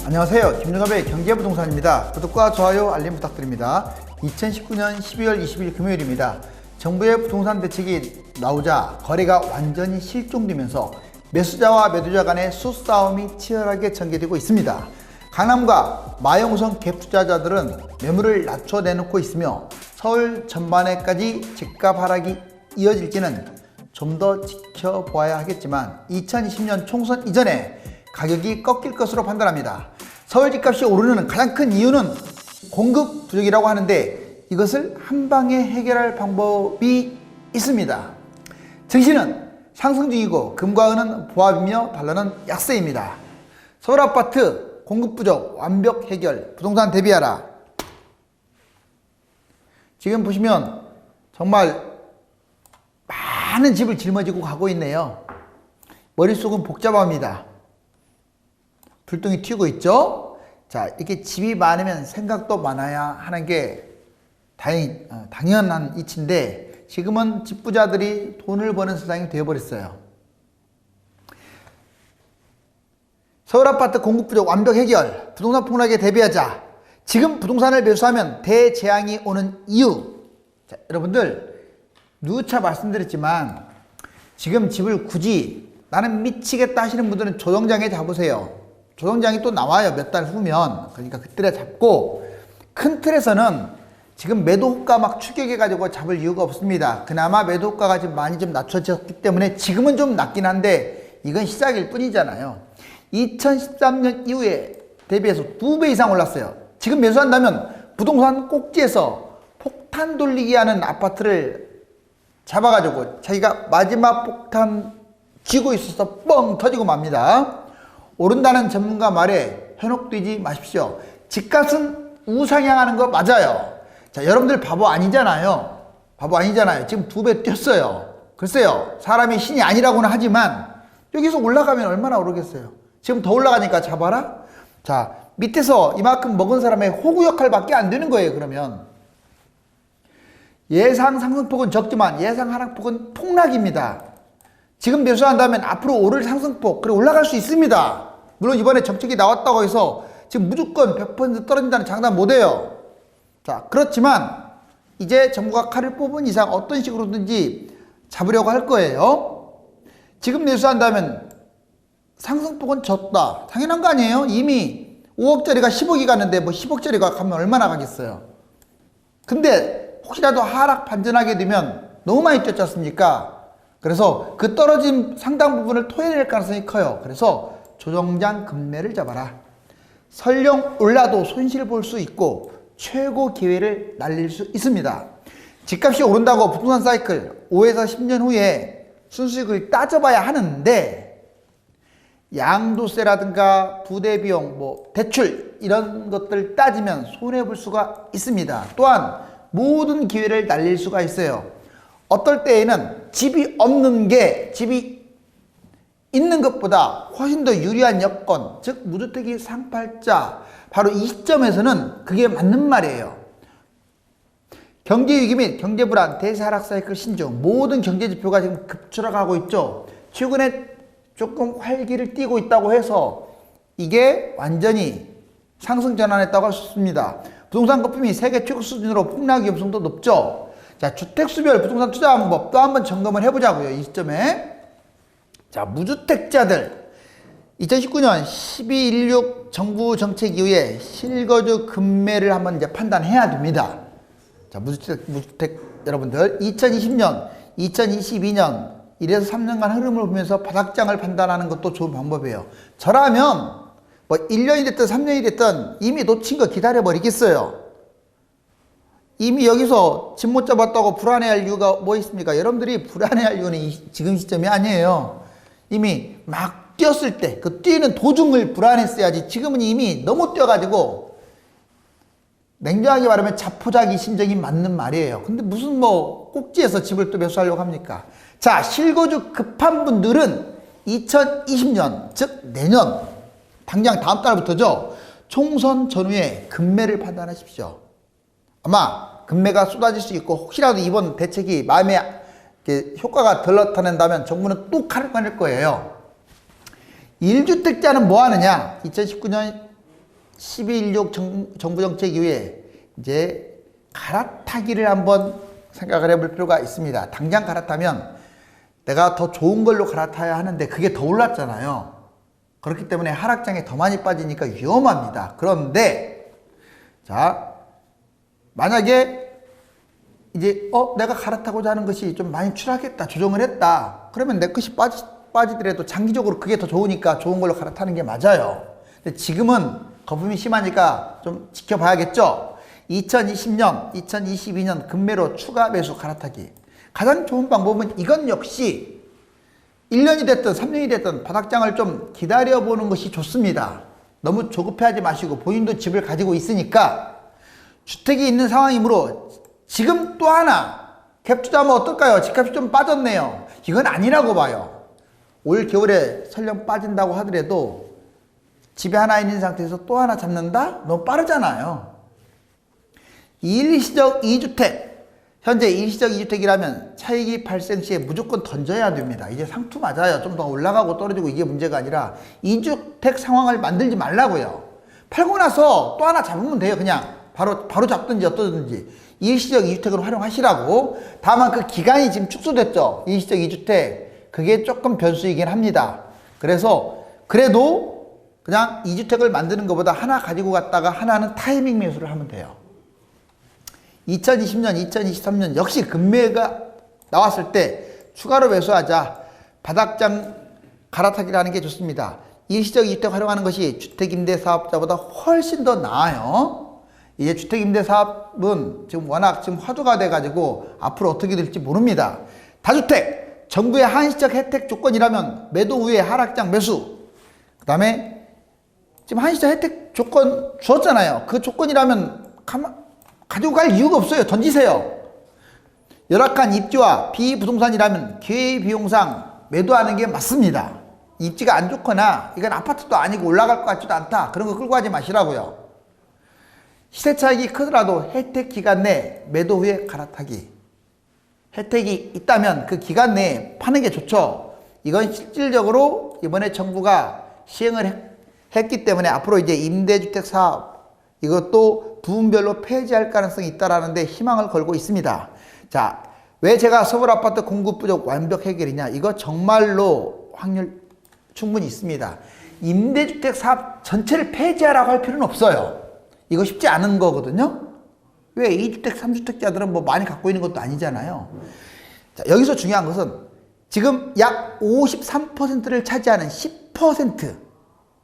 안녕하세요. 김영갑의 경제부동산입니다. 구독과 좋아요, 알림 부탁드립니다. 2019년 12월 20일 금요일입니다. 정부의 부동산 대책이 나오자 거래가 완전히 실종되면서 매수자와 매도자 간의 수싸움이 치열하게 전개되고 있습니다. 강남과 마영우선 갭 투자자들은 매물을 낮춰 내놓고 있으며 서울 전반에까지 집값 하락이 이어질지는 좀 더 지켜보아야 하겠지만 2020년 총선 이전에 가격이 꺾일 것으로 판단합니다. 서울 집값이 오르는 가장 큰 이유는 공급 부족이라고 하는데 이것을 한방에 해결할 방법이 있습니다. 증시는 상승 중이고 금과 은은 보합이며 달러는 약세입니다. 서울 아파트 공급 부족 완벽 해결, 부동산 대비하라. 지금 보시면 정말 많은 집을 짊어지고 가고 있네요. 머릿속은 복잡합니다. 불똥이 튀고 있죠. 자, 이렇게 집이 많으면 생각도 많아야 하는 게 당연한 이치인데 지금은 집부자들이 돈을 버는 세상이 되어버렸어요. 서울 아파트 공급 부족 완벽 해결, 부동산 폭락에 대비하자. 지금 부동산을 매수하면 대재앙이 오는 이유. 자, 여러분들 누차 말씀드렸지만 지금 집을 굳이 나는 미치겠다 하시는 분들은 조정장에 잡으세요. 조정장이 또 나와요. 몇 달 후면. 그러니까 그때 잡고 큰 틀에서는 지금 매도 호가 막 추격해 가지고 잡을 이유가 없습니다. 그나마 매도 호가가 지금 많이 좀 낮춰졌기 때문에 지금은 좀 낮긴 한데 이건 시작일 뿐이잖아요. 2013년 이후에 대비해서 2배 이상 올랐어요. 지금 매수한다면 부동산 꼭지에서 폭탄 돌리기 하는 아파트를 잡아가지고 자기가 마지막 폭탄 쥐고 있어서 뻥 터지고 맙니다. 오른다는 전문가 말에 현혹되지 마십시오. 집값은 우상향하는 거 맞아요. 자, 여러분들 바보 아니잖아요. 바보 아니잖아요. 지금 2배 뛰었어요. 글쎄요, 사람이 신이 아니라고는 하지만 여기서 올라가면 얼마나 오르겠어요. 지금 더 올라가니까 잡아라. 자, 밑에서 이만큼 먹은 사람의 호구 역할밖에 안 되는 거예요. 그러면 예상 상승폭은 적지만 예상 하락폭은 폭락입니다. 지금 매수한다면 앞으로 오를 상승폭 그리고 올라갈 수 있습니다. 물론 이번에 정책이 나왔다고 해서 지금 무조건 100% 떨어진다는 장담 못해요. 자, 그렇지만 이제 정부가 칼을 뽑은 이상 어떤 식으로든지 잡으려고 할 거예요. 지금 매수한다면 상승폭은 졌다. 당연한 거 아니에요? 이미 5억짜리가 10억이 갔는데 뭐 10억짜리가 가면 얼마나 가겠어요. 근데 혹시라도 하락 반전하게 되면 너무 많이 뛰었지 않습니까? 그래서 그 떨어진 상당 부분을 토해낼 가능성이 커요. 그래서 조정장 금매를 잡아라. 설령 올라도 손실 볼 수 있고 최고 기회를 날릴 수 있습니다. 집값이 오른다고 부동산 사이클 5에서 10년 후에 순수익을 따져봐야 하는데 양도세라든가 부대비용, 대출 이런 것들 따지면 손해볼 수가 있습니다. 또한 모든 기회를 날릴 수가 있어요. 어떨 때에는 집이 없는 게 집이 있는 것보다 훨씬 더 유리한 여건, 즉 무주택이 상팔자, 바로 이 시점에서는 그게 맞는 말이에요. 경제위기 및 경제불안, 대세하락 사이클 신중, 모든 경제지표가 지금 급추락하고 있죠. 최근에 조금 활기를 띠고 있다고 해서 이게 완전히 상승 전환했다고 할 수 있습니다. 부동산 거품이 세계 최고 수준으로 폭락 위험성도 높죠. 자, 주택수별 부동산 투자 방법 또 한번 점검을 해보자고요. 이 시점에. 자, 무주택자들 2019년 12.16 정부 정책 이후에 실거주 금매를 한번 이제 판단해야 됩니다. 자, 무주택 여러분들 2020년, 2022년 1에서 3년간 흐름을 보면서 바닥장을 판단하는 것도 좋은 방법이에요. 저라면 1년이 됐든 3년이 됐든 이미 놓친 거 기다려버리겠어요. 이미 여기서 집 못 잡았다고 불안해할 이유가 뭐 있습니까? 여러분들이 불안해할 이유는 지금 시점이 아니에요. 이미 막 뛰었을 때 그 뛰는 도중을 불안했어야지. 지금은 이미 너무 뛰어가지고 냉정하게 말하면 자포자기 심정이 맞는 말이에요. 근데 무슨 꼭지에서 집을 또 매수하려고 합니까? 자, 실거주 급한 분들은 2020년 즉 내년 당장 다음 달부터죠. 총선 전후에 금매를 판단하십시오. 아마 금매가 쏟아질 수 있고 혹시라도 이번 대책이 마음에 효과가 덜 나타난다면 정부는 또 칼을 꺼낼 거예요. 1주택자는 뭐 하느냐? 2019년 12.16 정부 정책 이후에 이제 갈아타기를 한번 생각을 해볼 필요가 있습니다. 당장 갈아타면 내가 더 좋은 걸로 갈아타야 하는데 그게 더 올랐잖아요. 그렇기 때문에 하락장에 더 많이 빠지니까 위험합니다. 그런데 자, 만약에 이제 내가 갈아타고자 하는 것이 좀 많이 추락했다, 조정을 했다, 그러면 내 것이 빠지더라도 장기적으로 그게 더 좋으니까 좋은 걸로 갈아타는 게 맞아요. 근데 지금은 거품이 심하니까 좀 지켜봐야겠죠. 2020년, 2022년 금매로 추가 매수 갈아타기. 가장 좋은 방법은 이건 역시 1년이 됐든 3년이 됐든 바닥장을 좀 기다려보는 것이 좋습니다. 너무 조급해하지 마시고 본인도 집을 가지고 있으니까 주택이 있는 상황이므로 지금 또 하나 갭 투자하면 어떨까요? 집값이 좀 빠졌네요. 이건 아니라고 봐요. 올 겨울에 설령 빠진다고 하더라도 집에 하나 있는 상태에서 또 하나 잡는다? 너무 빠르잖아요. 일시적 2주택. 현재 일시적 2주택이라면 차익이 발생 시에 무조건 던져야 됩니다. 이제 상투 맞아요. 좀 더 올라가고 떨어지고 이게 문제가 아니라 2주택 상황을 만들지 말라고요. 팔고 나서 또 하나 잡으면 돼요. 그냥 바로 잡든지 어떠든지. 일시적 2주택으로 활용하시라고. 다만 그 기간이 지금 축소됐죠. 일시적 2주택. 그게 조금 변수이긴 합니다. 그래서 그래도 그냥 2주택을 만드는 것보다 하나 가지고 갔다가 하나는 타이밍 매수를 하면 돼요. 2020년, 2023년 역시 금매가 나왔을 때 추가로 매수하자. 바닥장 갈아타기라는 게 좋습니다. 일시적 2주택 활용하는 것이 주택임대사업자보다 훨씬 더 나아요. 이제 주택임대사업은 지금 워낙 지금 화두가 돼가지고 앞으로 어떻게 될지 모릅니다. 다주택, 정부의 한시적 혜택 조건이라면 매도 후에 하락장 매수. 그 다음에 지금 한시적 혜택 조건 주었잖아요. 그 조건이라면 가지고 갈 이유가 없어요. 던지세요. 열악한 입지와 비부동산이라면 기회비용상 매도하는 게 맞습니다. 입지가 안 좋거나 이건 아파트도 아니고 올라갈 것 같지도 않다. 그런 거 끌고 가지 마시라고요. 시세 차익이 크더라도 혜택 기간 내 매도 후에 갈아타기. 혜택이 있다면 그 기간 내에 파는 게 좋죠. 이건 실질적으로 이번에 정부가 시행을 했기 때문에 앞으로 이제 임대주택 사업 이것도 부분별로 폐지할 가능성이 있다라는데 희망을 걸고 있습니다. 자, 왜 제가 서울 아파트 공급 부족 완벽 해결이냐? 이거 정말로 확률 충분히 있습니다. 임대주택 사업 전체를 폐지하라고 할 필요는 없어요. 이거 쉽지 않은 거거든요. 왜 2주택, 3주택자들은 뭐 많이 갖고 있는 것도 아니잖아요. 자, 여기서 중요한 것은 지금 약 53%를 차지하는 10%,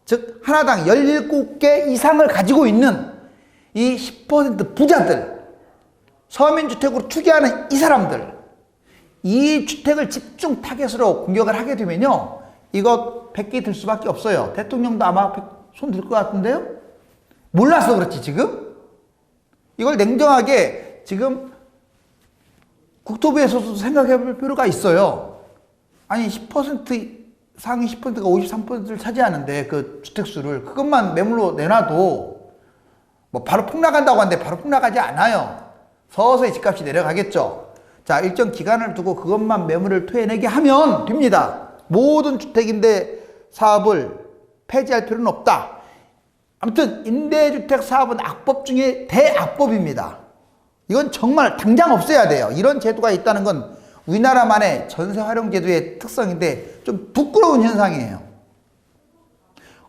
즉 하나당 17개 이상을 가지고 있는 이 10% 부자들, 서민주택으로 투기하는 이 사람들, 이 주택을 집중 타겟으로 공격을 하게 되면요, 이거 100개 들 수밖에 없어요. 대통령도 아마 손 들 것 같은데요? 몰라서 그렇지 지금? 이걸 냉정하게 지금 국토부에서도 생각해 볼 필요가 있어요. 아니 10% 상위 10%가 53%를 차지하는데 그 주택수를 그것만 매물로 내놔도 뭐 바로 폭락한다고 하는데 바로 폭락하지 않아요. 서서히 집값이 내려가겠죠. 자, 일정 기간을 두고 그것만 매물을 토해내게 하면 됩니다. 모든 주택임대 사업을 폐지할 필요는 없다. 아무튼 임대주택 사업은 악법 중에 대악법입니다. 이건 정말 당장 없애야 돼요. 이런 제도가 있다는 건 우리나라만의 전세활용제도의 특성인데 좀 부끄러운 현상이에요.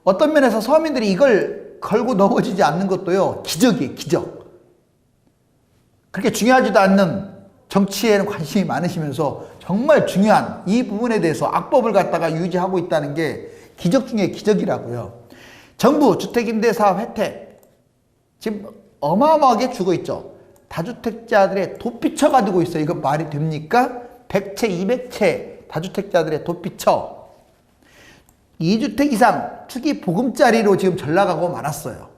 어떤 면에서 서민들이 이걸 걸고 넘어지지 않는 것도요, 기적이에요, 기적. 그렇게 중요하지도 않는 정치에는 관심이 많으시면서 정말 중요한 이 부분에 대해서 악법을 갖다가 유지하고 있다는 게 기적 중에 기적이라고요. 정부 주택임대사업 혜택 지금 어마어마하게 주고 있죠. 다주택자들의 도피처 가지고 있어요. 이거 말이 됩니까? 100채, 200채 다주택자들의 도피처. 2주택 이상 투기 보금자리로 지금 전락하고 말았어요.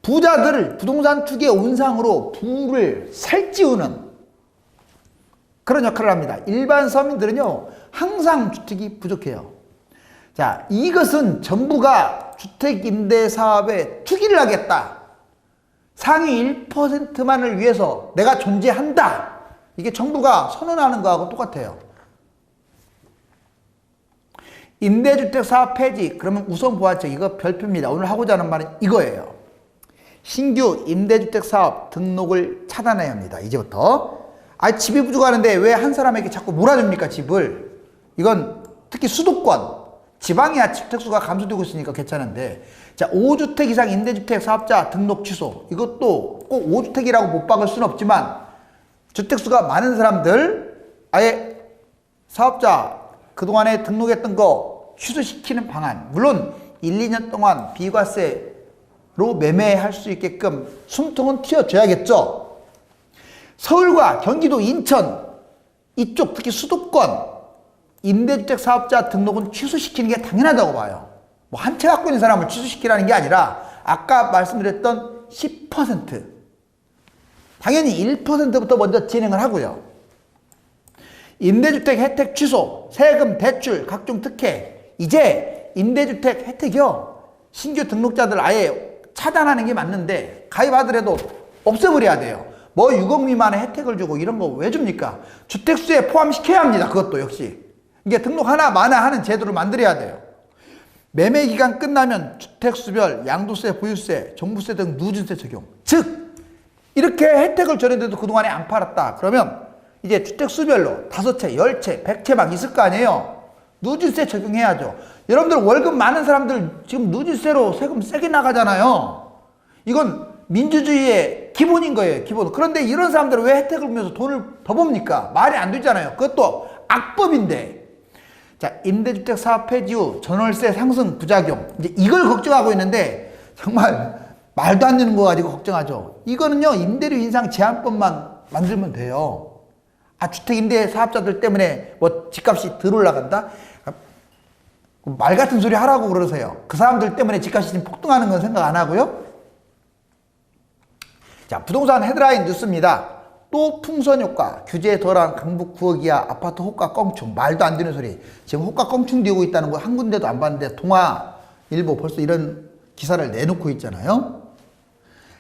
부자들을 부동산 투기의 온상으로 부를 살찌우는 그런 역할을 합니다. 일반 서민들은요, 항상 주택이 부족해요. 자, 이것은 정부가 주택임대사업에 투기를 하겠다. 상위 1%만을 위해서 내가 존재한다. 이게 정부가 선언하는 거하고 똑같아요. 임대주택 사업 폐지. 그러면 우선 부활적 이거 별표입니다. 오늘 하고자 하는 말은 이거예요. 신규 임대주택 사업 등록을 차단해야 합니다. 이제부터. 집이 부족하는데 왜 한 사람에게 자꾸 몰아줍니까, 집을? 이건 특히 수도권, 지방이야 주택수가 감소되고 있으니까 괜찮은데. 자, 5주택 이상 임대주택 사업자 등록 취소. 이것도 꼭 5주택이라고 못 박을 수는 없지만 주택수가 많은 사람들 아예 사업자 그동안에 등록했던 거 취소시키는 방안. 물론 1, 2년 동안 비과세로 매매할 수 있게끔 숨통은 틔워줘야겠죠. 서울과 경기도, 인천 이쪽 특히 수도권 임대주택 사업자 등록은 취소시키는 게 당연하다고 봐요. 뭐 한 채 갖고 있는 사람을 취소시키라는 게 아니라 아까 말씀드렸던 10% 당연히 1%부터 먼저 진행을 하고요. 임대주택 혜택 취소, 세금, 대출, 각종 특혜. 이제 임대주택 혜택이요, 신규 등록자들 아예 차단하는 게 맞는데 가입하더라도 없애버려야 돼요. 뭐 6억 미만의 혜택을 주고 이런 거 왜 줍니까? 주택수에 포함시켜야 합니다. 그것도 역시. 이게 등록 하나 마나 하는 제도를 만들어야 돼요. 매매기간 끝나면 주택수별 양도세, 보유세, 종부세 등 누진세 적용. 즉 이렇게 혜택을 줬는데도 그동안에 안 팔았다. 그러면 이제 주택수별로 5채, 10채, 100채 막 있을 거 아니에요. 누진세 적용해야죠. 여러분들 월급 많은 사람들 지금 누진세로 세금 세게 나가잖아요. 이건 민주주의의 기본인 거예요. 기본. 그런데 이런 사람들은 왜 혜택을 주면서 돈을 더 봅니까? 말이 안 되잖아요. 그것도 악법인데. 자, 임대주택 사업 폐지 후 전월세 상승 부작용. 이제 이걸 걱정하고 있는데 정말 말도 안 되는 거 가지고 걱정하죠. 이거는요, 임대료 인상 제한법만 만들면 돼요. 주택 임대 사업자들 때문에 뭐 집값이 덜 올라간다? 말 같은 소리 하라고 그러세요. 그 사람들 때문에 집값이 지금 폭등하는 건 생각 안 하고요. 자, 부동산 헤드라인 뉴스입니다. 또 풍선 효과, 규제 덜한 강북 9억 이하 아파트 호가 껑충. 말도 안 되는 소리. 지금 호가 껑충 되고 있다는 거 한 군데도 안 봤는데 동아일보 벌써 이런 기사를 내놓고 있잖아요.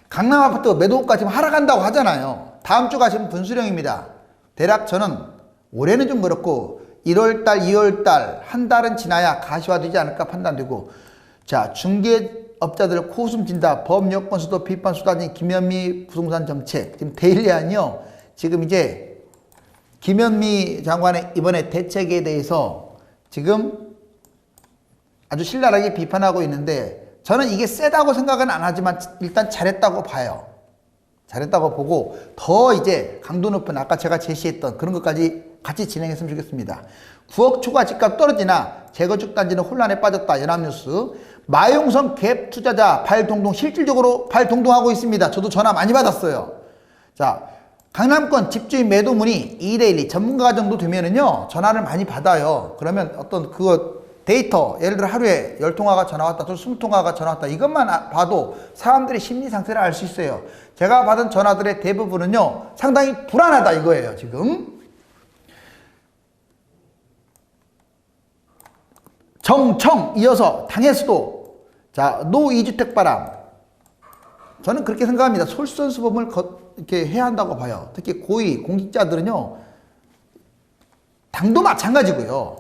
강남 아파트 매도 호가 지금 하락한다고 하잖아요. 다음 주가 지금 분수령입니다. 대략 저는 올해는 좀 그렇고 1월달, 2월달 한 달은 지나야 가시화되지 않을까 판단되고. 자, 중개업자들 코웃음 진다. 법 여건 수도 비판 수단인 김현미 부동산 정책. 지금 데일리안이요, 지금 이제 김현미 장관의 이번에 대책에 대해서 지금 아주 신랄하게 비판하고 있는데 저는 이게 세다고 생각은 안 하지만 일단 잘했다고 봐요. 잘했다고 보고 더 이제 강도 높은 아까 제가 제시했던 그런 것까지 같이 진행했으면 좋겠습니다. 9억 초과 집값 떨어지나 재건축 단지는 혼란에 빠졌다. 연합뉴스. 마용성 갭 투자자 발동동, 실질적으로 발동동하고 있습니다. 저도 전화 많이 받았어요. 자, 강남권 집주인 매도 문의 2대1 전문가 정도 되면은요 전화를 많이 받아요. 그러면 어떤 그거 데이터, 예를 들어 하루에 10통화가 전화 왔다, 또 20통화가 전화 왔다, 이것만 봐도 사람들의 심리 상태를 알 수 있어요. 제가 받은 전화들의 대부분은요 상당히 불안하다 이거예요. 지금 정청 이어서 당해수도. 자, 노 2주택 바람. 저는 그렇게 생각합니다. 솔선수범을 이렇게 해야 한다고 봐요. 특히 고위 공직자들은요 당도 마찬가지고요.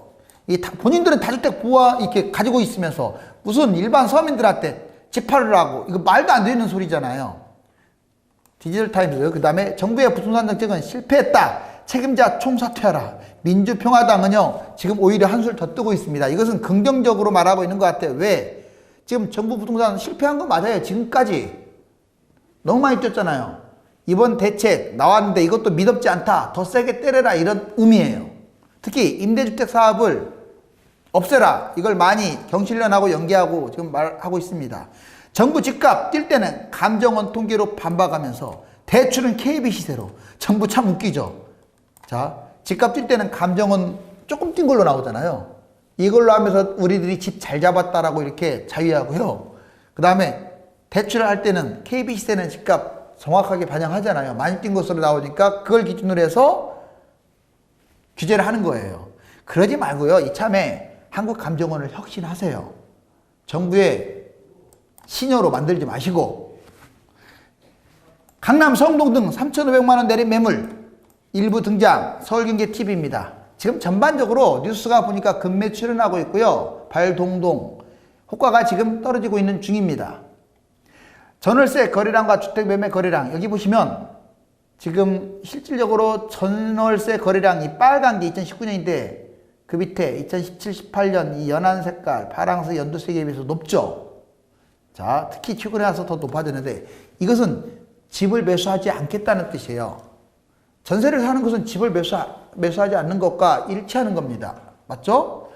본인들은 다주택 보호 이렇게 가지고 있으면서 무슨 일반 서민들한테 집 팔으라고, 이거 말도 안 되는 소리잖아요. 디지털타임스. 그 다음에 정부의 부동산 정책은 실패했다. 책임자 총사퇴하라. 민주평화당은요 지금 오히려 한술 더 뜨고 있습니다. 이것은 긍정적으로 말하고 있는 것 같아요. 왜? 지금 정부 부동산 실패한 거 맞아요. 지금까지 너무 많이 뛰었잖아요. 이번 대책 나왔는데 이것도 믿음지 않다. 더 세게 때려라. 이런 의미예요. 특히 임대주택 사업을 없애라. 이걸 많이 경실련하고 연계하고 지금 말하고 있습니다. 정부 집값 뛸 때는 감정원 통계로 반박하면서 대출은 KB 시세로. 정부 참 웃기죠. 자, 집값 뛸 때는 감정원 조금 뛴 걸로 나오잖아요. 이걸로 하면서 우리들이 집 잘 잡았다라고 이렇게 자위하고요. 그 다음에 대출을 할 때는 KB 시세는 집값 정확하게 반영하잖아요. 많이 뛴 것으로 나오니까 그걸 기준으로 해서 규제를 하는 거예요. 그러지 말고요. 이참에 한국감정원을 혁신하세요. 정부의 신여로 만들지 마시고. 강남 성동 등 3,500만 원 내린 매물 일부 등장. 서울경제TV입니다. 지금 전반적으로 뉴스가 보니까 급매 출현하고 있고요. 발동동 호가가 지금 떨어지고 있는 중입니다. 전월세 거래량과 주택 매매 거래량 여기 보시면 지금 실질적으로 전월세 거래량이 빨간 게 2019년인데 그 밑에 2017, 18년 이 연한 색깔 파랑색 연두색에 비해서 높죠. 자, 특히 최근에 와서 더 높아졌는데 이것은 집을 매수하지 않겠다는 뜻이에요. 전세를 사는 것은 집을 매수하지 않는 것과 일치하는 겁니다. 맞죠?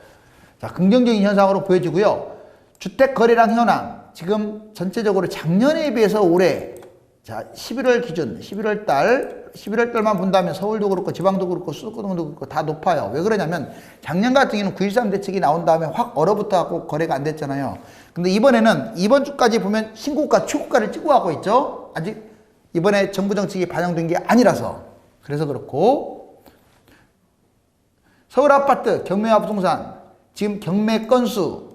자, 긍정적인 현상으로 보여지고요. 주택 거래량 현황 지금 전체적으로 작년에 비해서 올해 자 11월 기준 11월 달만 본다면 서울도 그렇고 지방도 그렇고 수도권도 그렇고 다 높아요. 왜 그러냐면 작년 같은 경우는 9.13 대책이 나온 다음에 확 얼어붙어 갖고 거래가 안 됐잖아요. 근데 이번에는 이번 주까지 보면 신고가 최고가를 찍고 가고 있죠. 아직 이번에 정부 정책이 반영된 게 아니라서 그래서 그렇고 서울 아파트 경매와 부동산 지금 경매 건수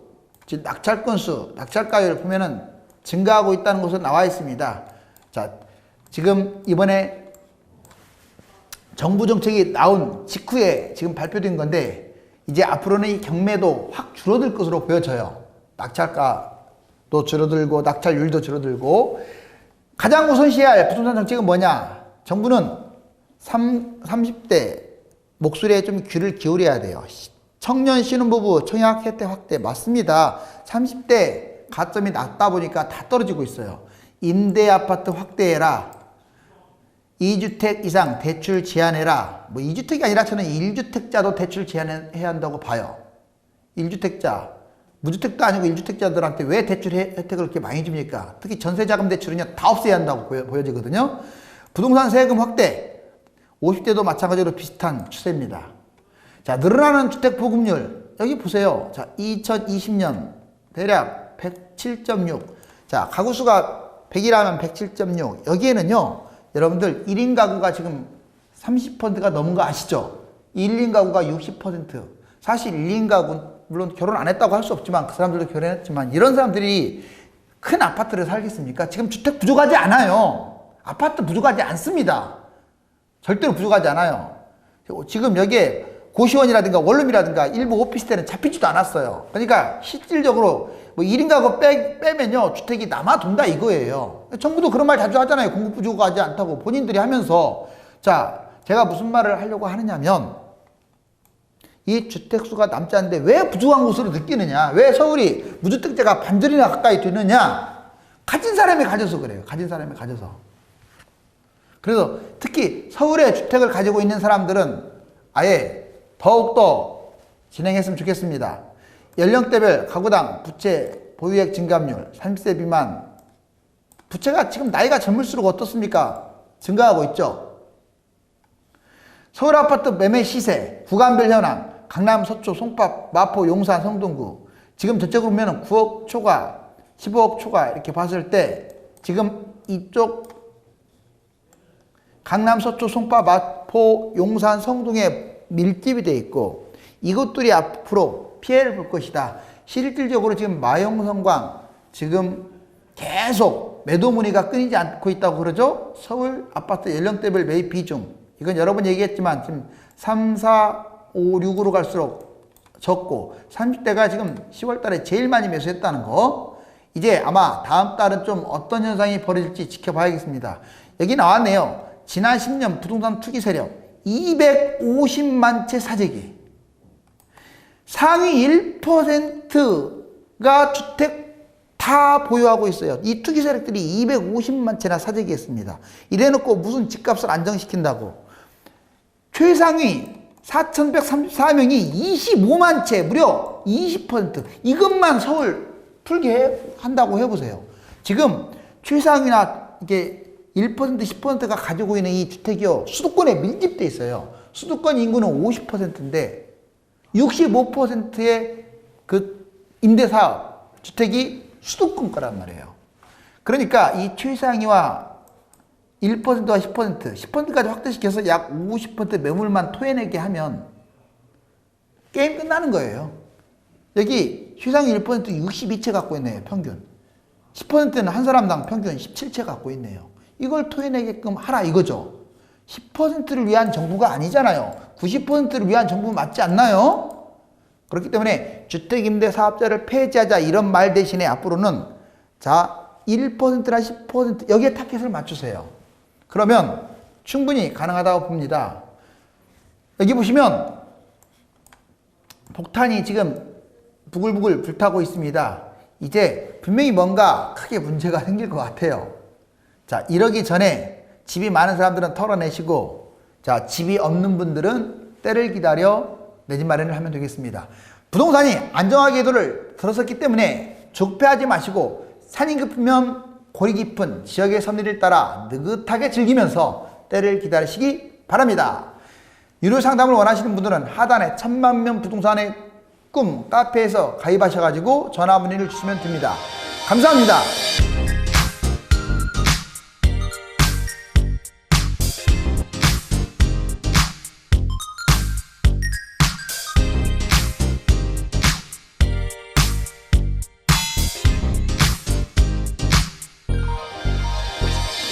지금 낙찰 건수 낙찰가율을 보면은 증가하고 있다는 것으로 나와 있습니다. 자, 지금 이번에 정부 정책이 나온 직후에 지금 발표된 건데 이제 앞으로는 이 경매도 확 줄어들 것으로 보여져요. 낙찰가도 줄어들고 낙찰률도 줄어들고 가장 우선시해야 할 부동산 정책은 뭐냐? 정부는 30대 목소리에 좀 귀를 기울여야 돼요. 청년 신혼부부 청약 혜택 확대 맞습니다. 30대 가점이 낮다 보니까 다 떨어지고 있어요. 임대 아파트 확대해라. 2주택 이상 대출 제한해라. 뭐 2주택이 아니라 저는 1주택자도 대출 제한해야 한다고 봐요. 1주택자, 무주택도 아니고 1주택자들한테 왜 대출 혜택을 그렇게 많이 줍니까? 특히 전세자금 대출은요, 다 없애야 한다고 보여지거든요. 부동산 세금 확대, 50대도 마찬가지로 비슷한 추세입니다. 자, 늘어나는 주택 보급률, 여기 보세요. 자, 2020년 대략 107.6. 자, 가구 수가 100이라면 107.6. 여기에는요, 여러분들 1인 가구가 지금 30%가 넘은 거 아시죠? 1인 가구가 60%. 사실 1인 가구, 물론 결혼 안 했다고 할 수 없지만 그 사람들도 결혼했지만 이런 사람들이 큰 아파트를 살겠습니까? 지금 주택 부족하지 않아요. 아파트 부족하지 않습니다. 절대로 부족하지 않아요. 지금 여기에 고시원이라든가 원룸이라든가 일부 오피스텔은 잡히지도 않았어요. 그러니까 실질적으로 뭐 1인 가구 빼면요 주택이 남아돈다 이거예요. 정부도 그런 말 자주 하잖아요. 공급 부족하지 않다고 본인들이 하면서. 자, 제가 무슨 말을 하려고 하느냐면 이 주택수가 남지 않는데 왜 부족한 것으로 느끼느냐, 왜 서울이 무주택자가 반절이나 가까이 되느냐, 가진 사람이 가져서 그래요. 가진 사람이 가져서. 그래서 특히 서울에 주택을 가지고 있는 사람들은 아예 더욱더 진행했으면 좋겠습니다. 연령대별 가구당 부채 보유액 증감률 30세 미만, 부채가 지금 나이가 젊을수록 어떻습니까? 증가하고 있죠. 서울 아파트 매매 시세 구간별 현황, 강남, 서초, 송파, 마포, 용산, 성동구 지금 전적으로 보면 9억 초과 15억 초과 이렇게 봤을 때 지금 이쪽 강남, 서초, 송파, 마포, 용산, 성동에 밀집이 돼 있고 이것들이 앞으로 피해를 볼 것이다. 실질적으로 지금 마용성광 지금 계속 매도 문의가 끊이지 않고 있다고 그러죠. 서울 아파트 연령대별 매입 비중 이건 여러 번 얘기했지만 지금 3, 4, 5, 6으로 갈수록 적고 30대가 지금 10월 달에 제일 많이 매수했다는 거. 이제 아마 다음 달은 좀 어떤 현상이 벌어질지 지켜봐야겠습니다. 여기 나왔네요. 지난 10년 부동산 투기 세력 250만 채 사재기, 상위 1%가 주택 다 보유하고 있어요. 이 투기 세력들이 250만 채나 사재기했습니다. 이래놓고 무슨 집값을 안정시킨다고. 최상위 4,134명이 25만 채, 무려 20%. 이것만 서울 풀게 한다고 해보세요. 지금 최상위나 이게 1%, 10%가 가지고 있는 이 주택이요, 수도권에 밀집돼 있어요. 수도권 인구는 50%인데 65%의 그 임대사업 주택이 수도권 거란 말이에요. 그러니까 이 최상위와 1%와 10%까지 확대시켜서 약 50% 매물만 토해내게 하면 게임 끝나는 거예요. 여기 최상위 1% 62채 갖고 있네요, 평균. 10%는 한 사람당 평균 17채 갖고 있네요. 이걸 토해내게끔 하라 이거죠. 10%를 위한 정부가 아니잖아요. 90%를 위한 정부 맞지 않나요? 그렇기 때문에 주택임대사업자를 폐지하자 이런 말 대신에 앞으로는 자 1%나 10% 여기에 타겟을 맞추세요. 그러면 충분히 가능하다고 봅니다. 여기 보시면 폭탄이 지금 부글부글 불타고 있습니다. 이제 분명히 뭔가 크게 문제가 생길 것 같아요. 자, 이러기 전에 집이 많은 사람들은 털어내시고, 자, 집이 없는 분들은 때를 기다려 내 집 마련을 하면 되겠습니다. 부동산이 안정화의 궤도를 들어섰기 때문에 조급해하지 마시고 산이 깊으면 골이 깊은 지역의 섭리를 따라 느긋하게 즐기면서 때를 기다리시기 바랍니다. 유료 상담을 원하시는 분들은 하단에 1000만명 부동산의 꿈 카페에서 가입하셔가지고 전화 문의를 주시면 됩니다. 감사합니다.